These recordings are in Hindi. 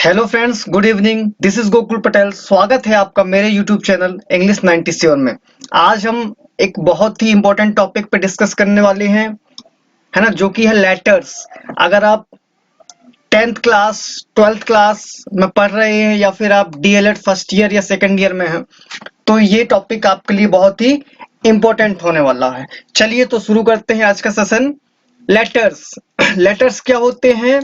Hello friends, good evening. This is Gokul Patel. स्वागत है आपका मेरे यूट्यूब चैनल इंग्लिश 97 में। आज हम एक बहुत ही इंपॉर्टेंट टॉपिक पे डिस्कस करने वाले हैं, है ना, जो कि है लेटर्स। अगर आप 10th क्लास 12th क्लास में पढ़ रहे हैं या फिर आप डीएलएड फर्स्ट ईयर या सेकंड ईयर में हैं, तो ये टॉपिक आपके लिए बहुत ही इंपॉर्टेंट होने वाला है। चलिए तो शुरू करते हैं आज का सेशन। लेटर्स लेटर्स क्या होते हैं?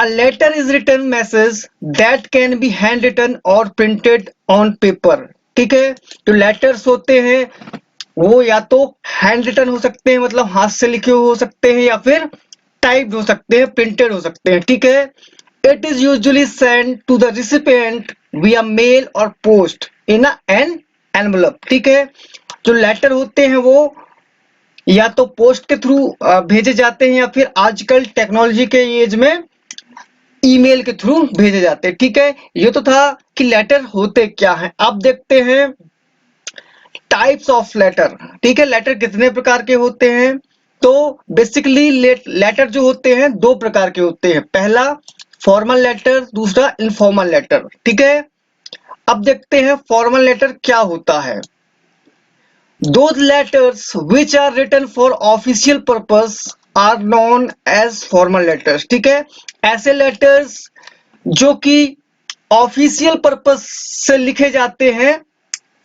A letter is written message that can be handwritten or printed on paper। ठीक है, जो लेटर्स होते हैं वो या तो हैंड रिटन हो सकते हैं, मतलब हाथ से लिखे हुए हो सकते हैं, या फिर टाइप्ड हो सकते हैं, प्रिंटेड हो सकते हैं। ठीक है, it is usually send to the recipient via mail और पोस्ट इन एन एनवलप। ठीक है, जो लेटर होते हैं वो या तो पोस्ट के थ्रू भेजे जाते हैं, या फिर आजकल टेक्नोलॉजी के एज में ईमेल के थ्रू भेजे जाते हैं। ठीक है, ये तो था कि लेटर होते क्या हैं। अब देखते हैं टाइप्स ऑफ लेटर। ठीक है, लेटर कितने प्रकार के होते हैं? तो बेसिकली लेटर जो होते हैं दो प्रकार के होते हैं। पहला फॉर्मल लेटर, दूसरा इनफॉर्मल लेटर। ठीक है, अब देखते हैं फॉर्मल लेटर क्या होता है। Those letters which are written for official purpose are known as formal letters। ठीक है, ऐसे लेटर्स जो कि ऑफिशियल पर्पस से लिखे जाते हैं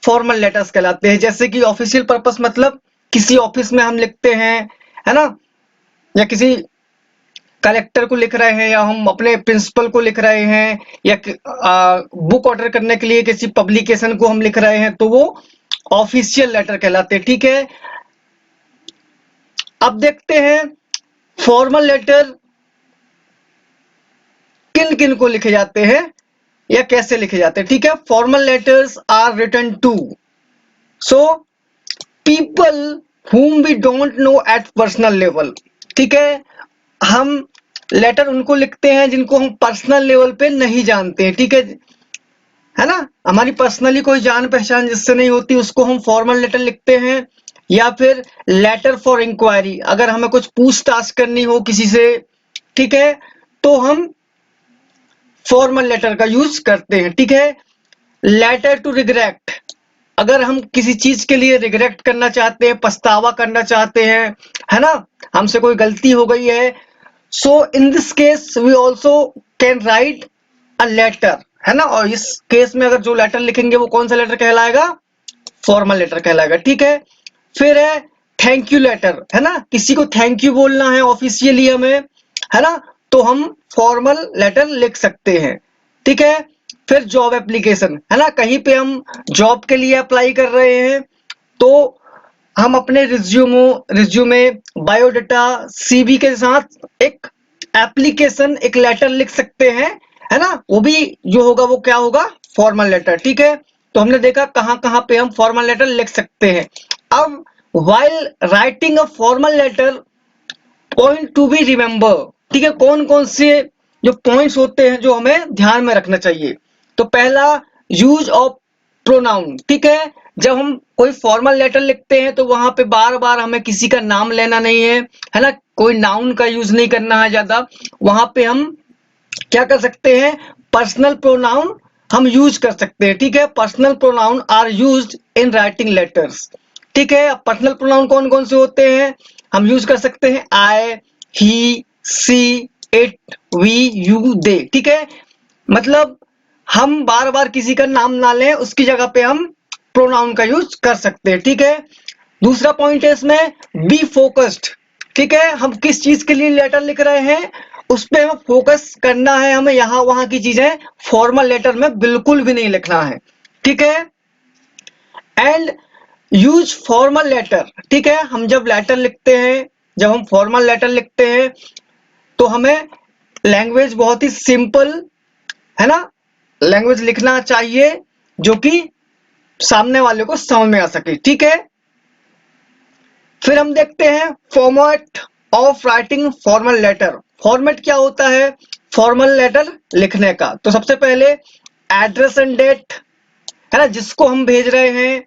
फॉर्मल लेटर्स कहलाते हैं। जैसे कि ऑफिशियल पर्पस मतलब किसी ऑफिस में हम लिखते हैं, है ना, या किसी कलेक्टर को लिख रहे हैं, या हम अपने प्रिंसिपल को लिख रहे हैं, या बुक ऑर्डर करने के लिए किसी पब्लिकेशन को हम लिख रहे हैं, तो वो ऑफिशियल लेटर कहलाते हैं। ठीक है, अब देखते हैं फॉर्मल लेटर किन किन को लिखे जाते हैं या कैसे लिखे जाते हैं। ठीक है, formal letters are written to so people whom we don't know at personal level। ठीक है, हम लेटर उनको लिखते हैं जिनको हम पर्सनल लेवल पे नहीं जानते हैं। ठीक है ना, हमारी पर्सनली कोई जान पहचान जिससे नहीं होती, उसको हम फॉर्मल लेटर लिखते हैं। या फिर लेटर फॉर इंक्वायरी, अगर हमें कुछ पूछताछ करनी हो किसी से, ठीक है, तो हम फॉर्मल लेटर का यूज करते हैं। ठीक है, लेटर टू रिग्रेट, अगर हम किसी चीज के लिए रिग्रेट करना चाहते हैं, पछतावा करना चाहते हैं, है ना, हमसे कोई गलती हो गई है, so in this case we also can write a letter, है ना। और इस केस में अगर जो लेटर लिखेंगे वो कौन सा लेटर कहलाएगा? फॉर्मल लेटर कहलाएगा। ठीक है, फिर है थैंक यू लेटर, है ना, किसी को थैंक यू बोलना है ऑफिशियली हमें, है ना, तो हम फॉर्मल लेटर लिख सकते हैं। ठीक है, फिर जॉब एप्लीकेशन, है ना, कहीं पे हम जॉब के लिए अप्लाई कर रहे हैं, तो हम अपने रिज्यूमे बायोडाटा सीवी के साथ एक एप्लीकेशन, एक लेटर लिख सकते हैं, है ना। वो भी जो होगा वो क्या होगा? Formal letter. ठीक है, तो हमने देखा कहां कहां पे हम फॉर्मल लेटर लिख सकते हैं। अब while writing a formal letter point to be remember, ठीक है, कौन कौन से जो पॉइंट्स होते हैं जो हमें ध्यान में रखना चाहिए। तो पहला यूज ऑफ प्रोनाउन। ठीक है, जब हम कोई फॉर्मल लेटर लिखते हैं तो वहां पे बार बार हमें किसी का नाम लेना नहीं है ना, कोई नाउन का यूज नहीं करना है ज्यादा। वहां पे हम क्या कर सकते हैं? पर्सनल प्रोनाउन हम यूज कर सकते हैं। ठीक है, personal pronoun are used in writing letters. ठीक है, पर्सनल प्रोनाउन कौन कौन से होते हैं? हम यूज कर सकते हैं आई, ही, सी, इट, वी, यू, दे। ठीक है, मतलब हम बार बार किसी का नाम ना लें, उसकी जगह पे हम प्रोनाउन का यूज कर सकते हैं। ठीक है, दूसरा पॉइंट है इसमें बी फोकस्ड। ठीक है, हम किस चीज के लिए लेटर लिख रहे हैं उस पे हमें फोकस करना है, हमें यहाँ वहां की चीजें फॉर्मल लेटर में बिल्कुल भी नहीं लिखना है। ठीक है, एंड यूज फॉर्मल लेटर। ठीक है, हम जब लेटर लिखते हैं, जब हम फॉर्मल लेटर लिखते हैं, तो हमें लैंग्वेज बहुत ही सिंपल, है ना, लैंग्वेज लिखना चाहिए जो कि सामने वाले को समझ में आ सके। ठीक है, फिर हम देखते हैं format of writing formal letter. Format क्या होता है फॉर्मल लेटर लिखने का? तो सबसे पहले एड्रेस एंड डेट, है ना, जिसको हम भेज रहे हैं,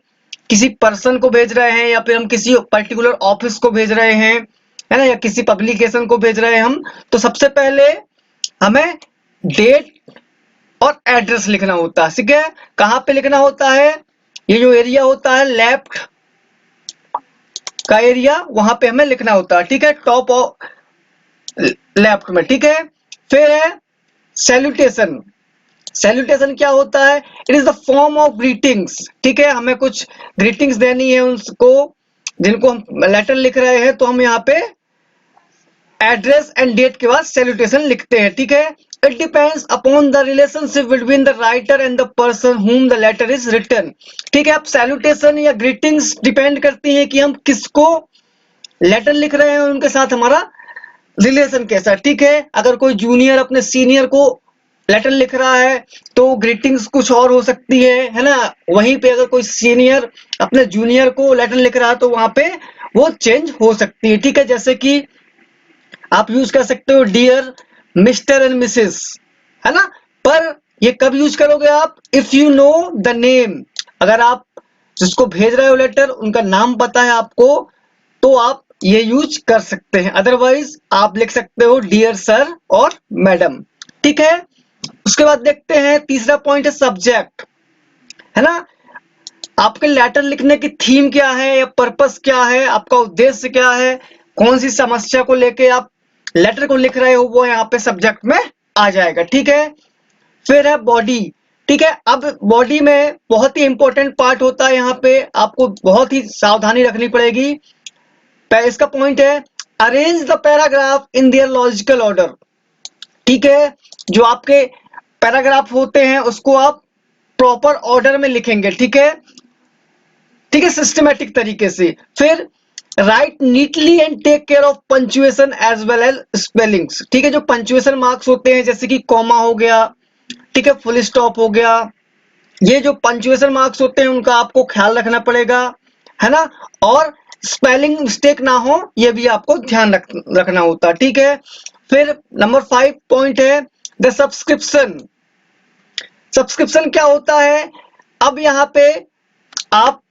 किसी पर्सन को भेज रहे हैं, या फिर हम किसी पर्टिकुलर ऑफिस को भेज रहे हैं, है ना, या किसी पब्लिकेशन को भेज रहे हैं हम, तो सबसे पहले हमें डेट और एड्रेस लिखना होता है। ठीक है, कहाँ पे लिखना होता है? ये जो एरिया होता है लेफ्ट का एरिया, वहां पे हमें लिखना होता है। ठीक है, टॉप और लेफ्ट में। ठीक है, फिर है सैल्यूटेशन। सैल्यूटेशन क्या होता है? It is the form of greetings. ठीक है, हमें कुछ ग्रीटिंग्स देनी है उनको, जिनको हम लेटर लिख रहे हैं, तो हम यहाँ पे एड्रेस एंड डेट के बाद सैल्यूटेशन लिखते हैं। ठीक है, it depends upon the relationship between the writer and the person whom the letter is written. ठीक है, अब सैल्यूटेशन या ग्रीटिंग्स डिपेंड करती है कि हम किसको लेटर लिख रहे हैं, उनके साथ हमारा रिलेशन कैसा। ठीक है, अगर कोई जूनियर अपने सीनियर को लेटर लिख रहा है तो ग्रीटिंग्स कुछ और हो सकती है ना। वहीं पे अगर कोई सीनियर अपने जूनियर को लेटर लिख रहा है तो वहां पे वो चेंज हो सकती है। ठीक है, जैसे कि आप यूज कर सकते हो डियर मिस्टर एंड मिसेस, है ना। पर ये कब यूज करोगे आप? If you know the name. अगर आप जिसको भेज रहे हो लेटर उनका नाम पता है आपको, तो आप ये यूज कर सकते हैं। अदरवाइज आप लिख सकते हो डियर सर और मैडम। ठीक है, उसके बाद देखते हैं तीसरा पॉइंट है सब्जेक्ट, है ना। आपके लेटर लिखने की थीम क्या है या पर्पस क्या है, आपका उद्देश्य क्या है, कौन सी समस्या को लेके आप लेटर को लिख रहे हो, वो यहाँ पे सब्जेक्ट में आ जाएगा। ठीक है, फिर है बॉडी। ठीक है, अब बॉडी में बहुत ही इंपॉर्टेंट पार्ट होता है, यहाँ पे आपको बहुत ही सावधानी रखनी पड़ेगी। इसका पॉइंट है arrange the paragraph in their logical order. ठीक है, जो आपके पैराग्राफ होते हैं उसको आप प्रॉपर ऑर्डर में लिखेंगे। ठीक है, ठीक है, सिस्टमेटिक तरीके से। फिर write neatly and take care of punctuation as well as spellings. ठीक है, जो पंचुएशन मार्क्स होते हैं जैसे कि कॉमा हो गया, ठीक है, फुल स्टॉप हो गया, ये जो पंचुएशन मार्क्स होते हैं उनका आपको ख्याल रखना पड़ेगा, है ना। और स्पेलिंग मिस्टेक ना हो ये भी आपको ध्यान रखना होता है। ठीक है, फिर नंबर 5 पॉइंट है द सब्सक्रिप्शन। सब्सक्रिप्शन क्या होता है? अब यहाँ पे आप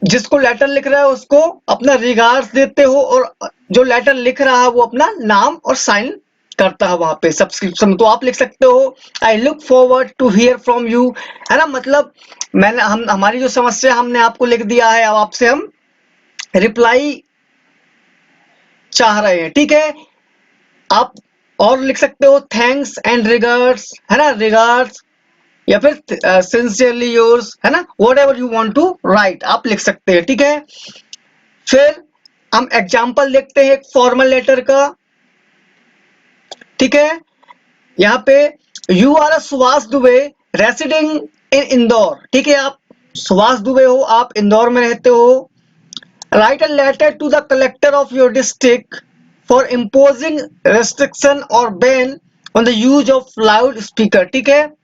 जिसको लेटर लिख रहा है उसको अपना रिगार्ड्स देते हो, और जो लेटर लिख रहा है वो अपना नाम और साइन करता है वहां पे सब्सक्रिप्शन। तो आप लिख सकते हो I look forward to hear from you, है ना। मतलब मैंने हमारी जो समस्या हमने आपको लिख दिया है, अब आपसे हम रिप्लाई चाह रहे हैं। ठीक है, आप और लिख सकते हो थैंक्स एंड रिगार्ड्स, है ना, रिगार्ड्स, या फिर सिंसियरली योर्स, है ना, whatever you want to write आप लिख सकते हैं। ठीक है, फिर हम एग्जाम्पल देखते हैं एक फॉर्मल लेटर का। ठीक है, यहाँ पे you are a Subhash Dubey residing in Indore. ठीक है, आप सुभाष दुबे हो, आप इंदौर में रहते हो। Write a letter to the collector of your district for imposing restriction और ban on the use of loud speaker. ठीक है,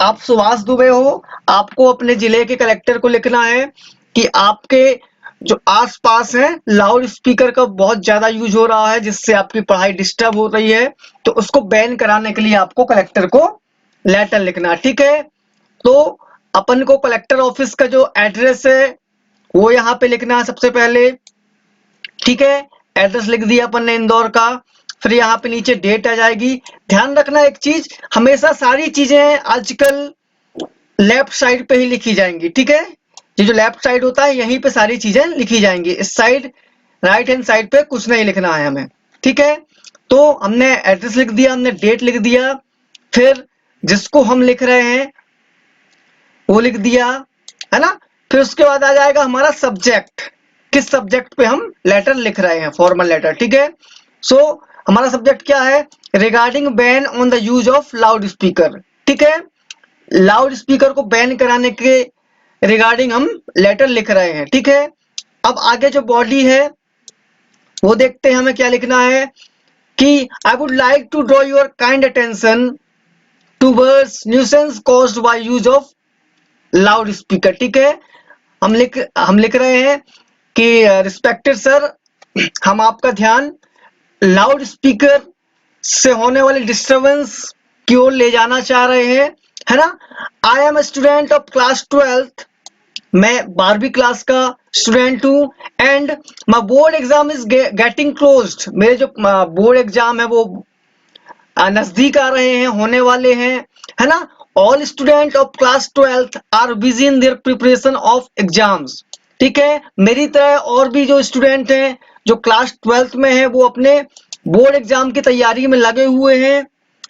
आप सुभाष दुबे हो, आपको अपने जिले के कलेक्टर को लिखना है कि आपके जो आसपास है लाउड स्पीकर का बहुत ज्यादा यूज हो रहा है जिससे आपकी पढ़ाई डिस्टर्ब हो रही है, तो उसको बैन कराने के लिए आपको कलेक्टर को लेटर लिखना। ठीक है, तो अपन को कलेक्टर ऑफिस का जो एड्रेस है वो यहाँ पे लिखना है सबसे पहले। ठीक है, एड्रेस लिख दिया अपन ने इंदौर का। फिर यहाँ पे नीचे डेट आ जाएगी। ध्यान रखना एक चीज, हमेशा सारी चीजें आजकल लेफ्ट साइड पे ही लिखी जाएंगी। ठीक है, ये जो लेफ्ट साइड होता है यहीं पे सारी चीजें लिखी जाएंगी, इस साइड राइट हैंड साइड पे कुछ नहीं लिखना है हमें। ठीक है, तो हमने एड्रेस लिख दिया, हमने डेट लिख दिया, फिर जिसको हम लिख रहे हैं वो लिख दिया, है ना। फिर उसके बाद आ जाएगा हमारा सब्जेक्ट, किस सब्जेक्ट पे हम लेटर लिख रहे हैं, फॉर्मल लेटर। ठीक है, सो हमारा सब्जेक्ट क्या है? Regarding ban on the use of loud speaker. ठीक है, लाउड स्पीकर को बैन कराने के रिगार्डिंग हम लेटर लिख रहे हैं। ठीक है, अब आगे जो बॉडी है वो देखते हैं हमें क्या लिखना है कि I would like to draw your kind attention towards nuisance caused by use of loud speaker. ठीक है, हम लिख रहे हैं कि रिस्पेक्टेड सर, हम आपका ध्यान लाउड स्पीकर से होने वाली डिस्टरबेंस की ओर ले जाना चाह रहे हैं, है ना। I am student of class 12th, मैं 12वीं क्लास का स्टूडेंट हूँ, and my board exam is getting closed, मेरे जो बोर्ड एग्जाम है वो नजदीक आ रहे हैं, होने वाले हैं, है ना। All student of class 12th are busy in their preparation of exams. ठीक है, मेरी तरह और भी जो स्टूडेंट हैं जो क्लास 12th में हैं वो अपने बोर्ड एग्जाम की तैयारी में लगे हुए हैं,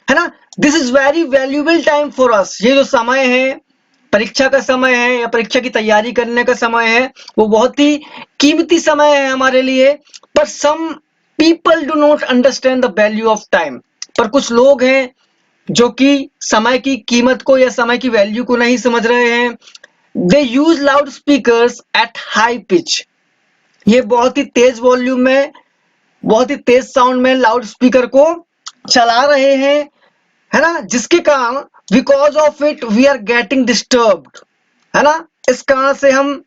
है ना। This is very valuable time for us. ये जो समय है, परीक्षा का समय है या परीक्षा की तैयारी करने का समय है, वो बहुत ही कीमती समय है हमारे लिए। पर some people do not understand the value of time. पर कुछ लोग हैं जो कि समय की कीमत को या समय की वैल्यू को नहीं समझ रहे हैं। They use loud speakers at high pitch. ये बहुत ही तेज वॉल्यूम में, बहुत ही तेज साउंड में लाउड स्पीकर को चला रहे हैं, है ना, जिसके कारण because of it we are getting disturbed, है ना। इस कारण से हम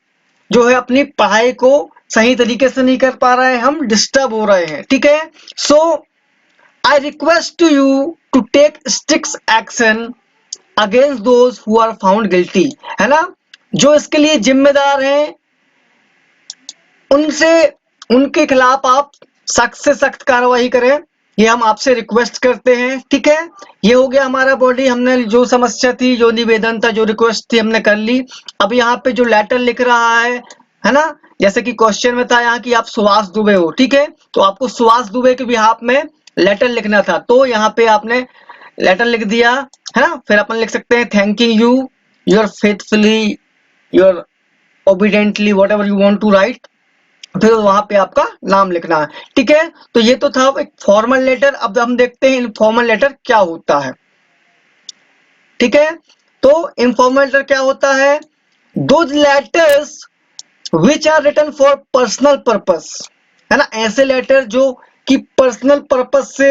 जो है अपनी पढ़ाई को सही तरीके से नहीं कर पा रहे हैं, हम डिस्टर्ब हो रहे हैं। ठीक है, so I request to you to take strict action against those who are found guilty, है ना। जो इसके लिए जिम्मेदार हैं उनसे, उनके खिलाफ आप सख्त से सख्त कार्रवाई करें, ये हम आपसे रिक्वेस्ट करते हैं। ठीक है, ये हो गया हमारा बॉडी। हमने जो समस्या थी, जो निवेदन था, जो रिक्वेस्ट थी, हमने कर ली। अब यहाँ पे जो लेटर लिख रहा है ना, जैसे कि क्वेश्चन में था यहाँ कि आप सुभाष दुबे हो, ठीक है, तो आपको सुभाष दुबे के बिहाफ में लेटर लिखना था, तो यहाँ पे आपने लेटर लिख दिया, है ना। फिर अपन लिख सकते हैं thanking you, your faithfully, your obediently, whatever you want to write, फिर वहां पे आपका नाम लिखना है। ठीक है, तो ये तो था एक फॉर्मल लेटर। अब हम देखते हैं इनफॉर्मल लेटर क्या होता है। ठीक है, तो इनफॉर्मल लेटर क्या होता है? Those letters which are written for personal purpose, है ना, ऐसे लेटर जो कि पर्सनल पर्पस से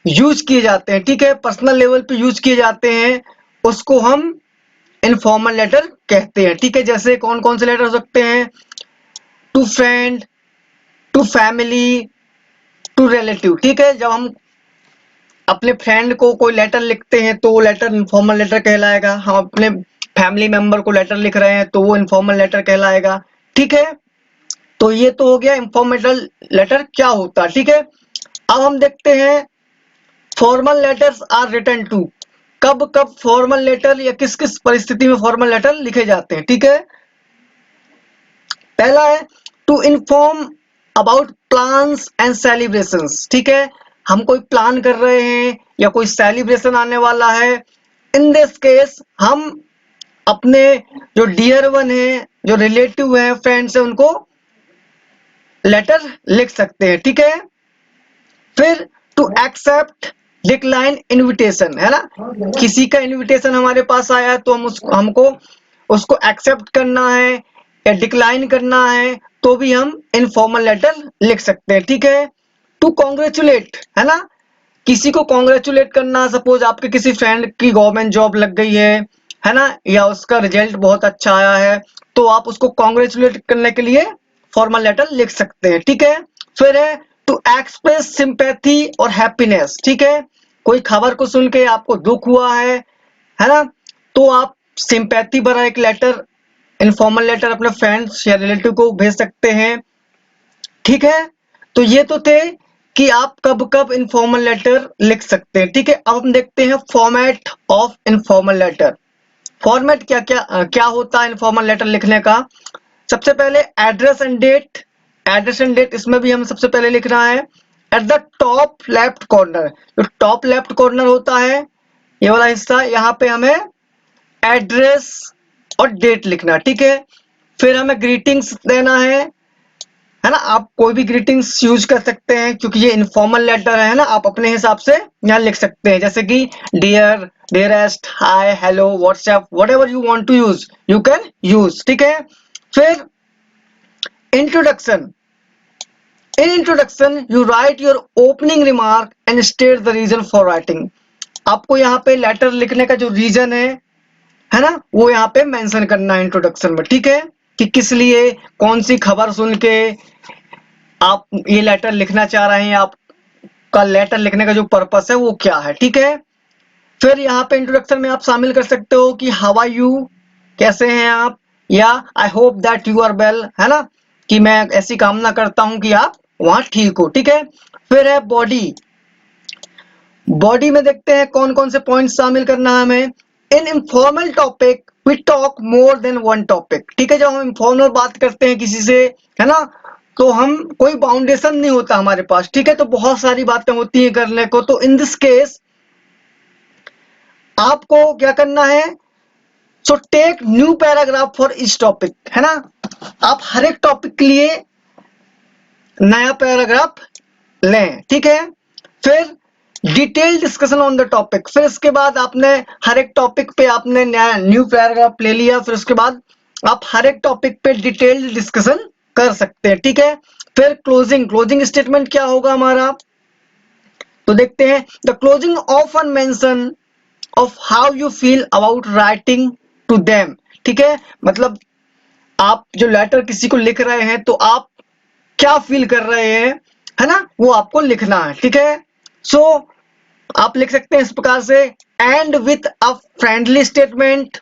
यूज किए जाते हैं। ठीक है, पर्सनल लेवल पे यूज किए जाते हैं, उसको हम इनफॉर्मल लेटर कहते हैं। ठीक है, जैसे कौन कौन से लेटर हो सकते हैं? To friend, to family, to relative. ठीक है, जब हम अपने फ्रेंड को कोई लेटर लिखते हैं तो वो लेटर इनफॉर्मल लेटर कहलाएगा। हम अपने फैमिली मेंबर को लेटर लिख रहे हैं तो वो इनफॉर्मल लेटर कहलाएगा। ठीक है, तो ये तो हो गया इनफॉर्मल लेटर क्या होता है। ठीक है, अब हम देखते हैं formal letters are written to. कब कब फॉर्मल लेटर या किस किस परिस्थिति में फॉर्मल लेटर लिखे जाते हैं। ठीक है, पहला है to inform about plans and celebrations. ठीक है, हम कोई प्लान कर रहे हैं या कोई सेलिब्रेशन आने वाला है, इन दिस केस हम अपने जो डियर वन है, जो रिलेटिव है, फ्रेंड्स है, उनको लेटर लिख सकते हैं। ठीक है, फिर टू एक्सेप्ट डिक्लाइन इनविटेशन, है ना, किसी का इनविटेशन हमारे पास आया तो हमको उसको एक्सेप्ट करना है या डिक्लाइन करना है, तो भी हम इनफॉर्मल लेटर लिख सकते हैं। ठीक है, टू कॉन्ग्रेचुलेट, है ना, किसी को कॉन्ग्रेचुलेट करना, सपोज आपके किसी फ्रेंड की गवर्नमेंट जॉब लग गई है ना, या उसका रिजल्ट बहुत अच्छा आया है, तो आप उसको कॉन्ग्रेचुलेट करने के लिए फॉर्मल लेटर लिख सकते हैं। ठीक है, फिर है टू एक्सप्रेस सिंपैथी और हैप्पीनेस। ठीक है, कोई खबर को सुन के आपको दुख हुआ है ना, तो आप सिंपैथी भरा एक लेटर, इनफॉर्मल लेटर अपने फ्रेंड्स या रिलेटिव को भेज सकते हैं। ठीक है, तो ये तो थे कि आप कब कब इनफॉर्मल लेटर लिख सकते हैं। ठीक है, अब हम देखते हैं format of informal letter. Format क्या क्या क्या होता है इनफॉर्मल लेटर लिखने का? सबसे पहले address and date. Address and date इसमें भी हम सबसे पहले लिखना है at the top left corner. जो टॉप लेफ्ट कॉर्नर होता है, ये वाला हिस्सा, यहाँ पे हमें एड्रेस और डेट लिखना। ठीक है, फिर हमें ग्रीटिंग्स देना है ना, आप कोई भी ग्रीटिंग्स यूज कर सकते हैं क्योंकि ये इनफॉर्मल लेटर है ना, आप अपने हिसाब से यहाँ लिख सकते हैं, जैसे कि dear, dearest, hi, hello, WhatsApp, whatever you want to use you can use. ठीक है, फिर introduction. In introduction you write your opening remark and state the reason for writing. आपको यहाँ पे लेटर लिखने का जो रीजन है ना, वो यहाँ पे मेंशन करना है इंट्रोडक्शन में। ठीक है, कि किस लिए, कौन सी खबर सुन के आप ये लेटर लिखना चाह रहे हैं, आपका लेटर लिखने का जो पर्पस है वो क्या है। ठीक है, फिर यहाँ पे इंट्रोडक्शन में आप शामिल कर सकते हो कि हाउ आर यू, कैसे हैं आप, या I hope that you are well, है ना, कि मैं ऐसी कामना करता हूं कि आप वहां ठीक हो। ठीक है, फिर है बॉडी। बॉडी में देखते हैं कौन कौन से पॉइंट शामिल करना है हमें। In informal topic we talk more than one topic, ठीक है। जब हम इनफॉर्मल बात करते हैं किसी से, है ना, तो हम कोई बाउंडेशन नहीं होता हमारे पास, ठीक है, तो बहुत सारी बातें होती हैं करने को। तो इन दिस केस आपको क्या करना है, so take new paragraph for each topic, है ना। आप हर एक टॉपिक के लिए नया पैराग्राफ लें, ठीक है। फिर detail discussion on the topic, फिर इसके बाद आपने हर एक टॉपिक पे आपने नया न्यू पैराग्राफ ले लिया, फिर उसके बाद आप हर एक टॉपिक पे डिटेल डिस्कशन कर सकते हैं, ठीक है। फिर क्लोजिंग स्टेटमेंट क्या होगा हमारा, तो देखते हैं। The closing often mention of how you feel about writing to them, ठीक है। मतलब आप जो लेटर किसी को लिख रहे हैं तो आप क्या फील कर रहे हैं, है ना, वो आपको लिखना है, ठीक है। सो आप लिख सकते हैं इस प्रकार से, and with a friendly statement,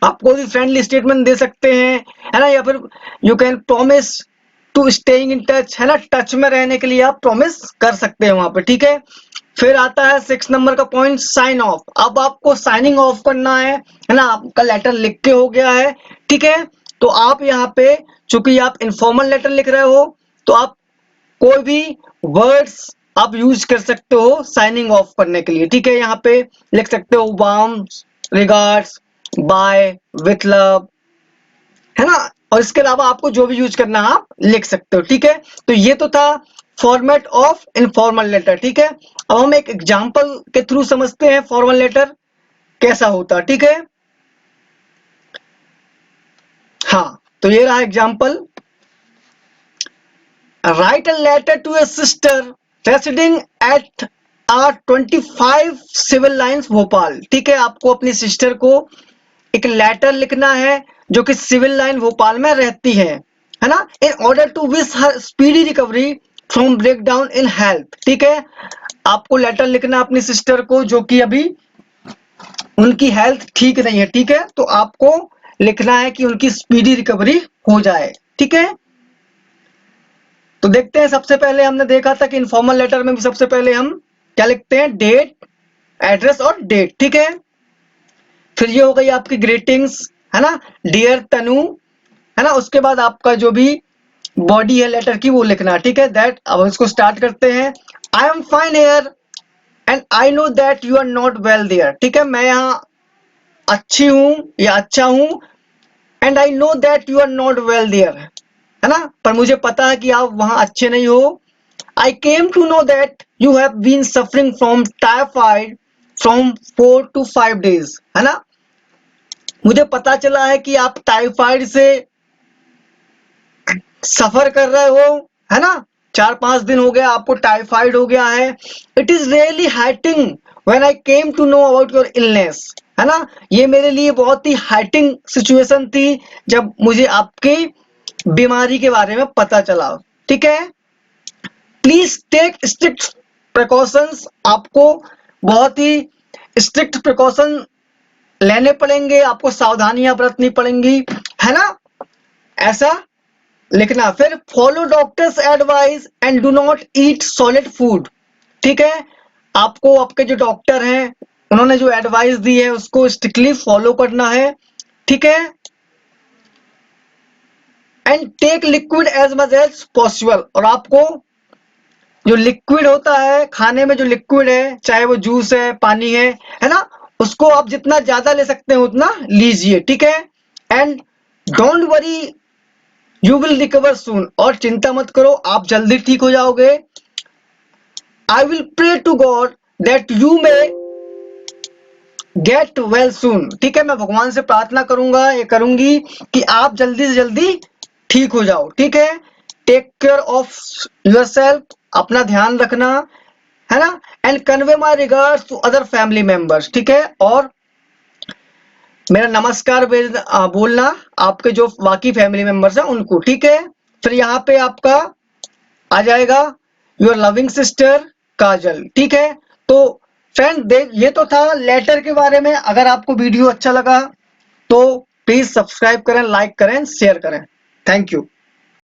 आप कोई भी फ्रेंडली स्टेटमेंट दे सकते हैं, है ना, या फिर you can promise to staying in touch, है ना, टच में रहने के लिए आप प्रॉमिस कर सकते हैं वहां पे, ठीक है। फिर आता है 6 नंबर का पॉइंट, साइन ऑफ। अब आपको साइनिंग ऑफ करना है ना, आपका लेटर लिख के हो गया है, ठीक है। तो आप यहाँ पे चूंकि आप इनफॉर्मल लेटर लिख रहे हो तो आप कोई भी वर्ड्स आप यूज कर सकते हो साइनिंग ऑफ करने के लिए, ठीक है। यहाँ पे लिख सकते हो warms regards, bye, with love, है ना, और इसके अलावा आपको जो भी यूज करना है आप लिख सकते हो, ठीक है। तो ये तो था फॉर्मेट ऑफ इनफॉर्मल लेटर, ठीक है। अब हम एक एग्जांपल के थ्रू समझते हैं फॉर्मल लेटर कैसा होता है, ठीक है। हाँ, तो ये रहा example. Write a letter to a sister residing at 25 civil lines Bhopal, ठीक है। आपको अपनी सिस्टर को एक लेटर लिखना है जो कि सिविल लाइन भोपाल में रहती है ना, in order to wish her speedy recovery from breakdown in health, ठीक है। आपको लेटर लिखना अपनी सिस्टर को जो कि अभी उनकी हेल्थ ठीक नहीं है, ठीक है। तो आपको लिखना है कि उनकी स्पीडी रिकवरी हो जाए, ठीक है। तो देखते हैं, सबसे पहले हमने देखा था कि इनफॉर्मल लेटर में भी सबसे पहले हम क्या लिखते हैं, डेट, एड्रेस और डेट, ठीक है। फिर ये हो गई आपकी ग्रीटिंग्स, है ना, डियर तनु, है ना। उसके बाद आपका जो भी बॉडी है लेटर की वो लिखना, ठीक है। दैट, अब इसको स्टार्ट करते हैं। I am fine here and I know that you are not well there, ठीक है। मैं यहाँ अच्छी हूँ या अच्छा हूँ, and I know that you are not well there, है ना, पर मुझे पता है कि आप वहां अच्छे नहीं हो। I came to know that you have been suffering from typhoid from 4 to 5 days, है ना। मुझे पता चला है कि आप टाइफाइड से सफर कर रहे हो, है ना, 4-5 दिन हो गया आपको टाइफाइड हो गया है। It is really hurting when I came to know about your illness, है ना। ये मेरे लिए बहुत ही हाइटिंग सिचुएशन थी जब मुझे आपकी बीमारी के बारे में पता चला, ठीक है। प्लीज टेक स्ट्रिक्ट प्रिकॉशंस, आपको बहुत ही स्ट्रिक्ट प्रिकॉशन लेने पड़ेंगे, आपको सावधानियां बरतनी पड़ेंगी, है ना, ऐसा लिखना। फिर follow doctors advice and do not eat solid food, ठीक है। आपको आपके जो डॉक्टर हैं उन्होंने जो एडवाइस दी है उसको स्ट्रिक्टली फॉलो करना है, ठीक है। And take liquid as much as possible, और आपको जो लिक्विड होता है खाने में, जो लिक्विड है चाहे वो जूस है, पानी है ना, उसको आप जितना ज्यादा ले सकते हैं उतना लीजिए, ठीक है। And don't worry you will recover soon, और चिंता मत करो आप जल्दी ठीक हो जाओगे। I will pray to God that you may get well soon, ठीक है। मैं भगवान से प्रार्थना करूंगा, ये करूंगी कि आप जल्दी से जल्दी ठीक हो जाओ, ठीक है। Take care of your self, अपना ध्यान रखना, है ना। And convey my regards to other family members, ठीक है। और मेरा नमस्कार बोलना आपके जो बाकी फैमिली मेंबर्स हैं उनको, ठीक है। फिर यहाँ पे आपका आ जाएगा योर लविंग सिस्टर काजल, ठीक है। तो फ्रेंड देख, ये तो था लेटर के बारे में। अगर आपको वीडियो अच्छा लगा तो प्लीज सब्सक्राइब करें, लाइक करें, शेयर करें। Thank you.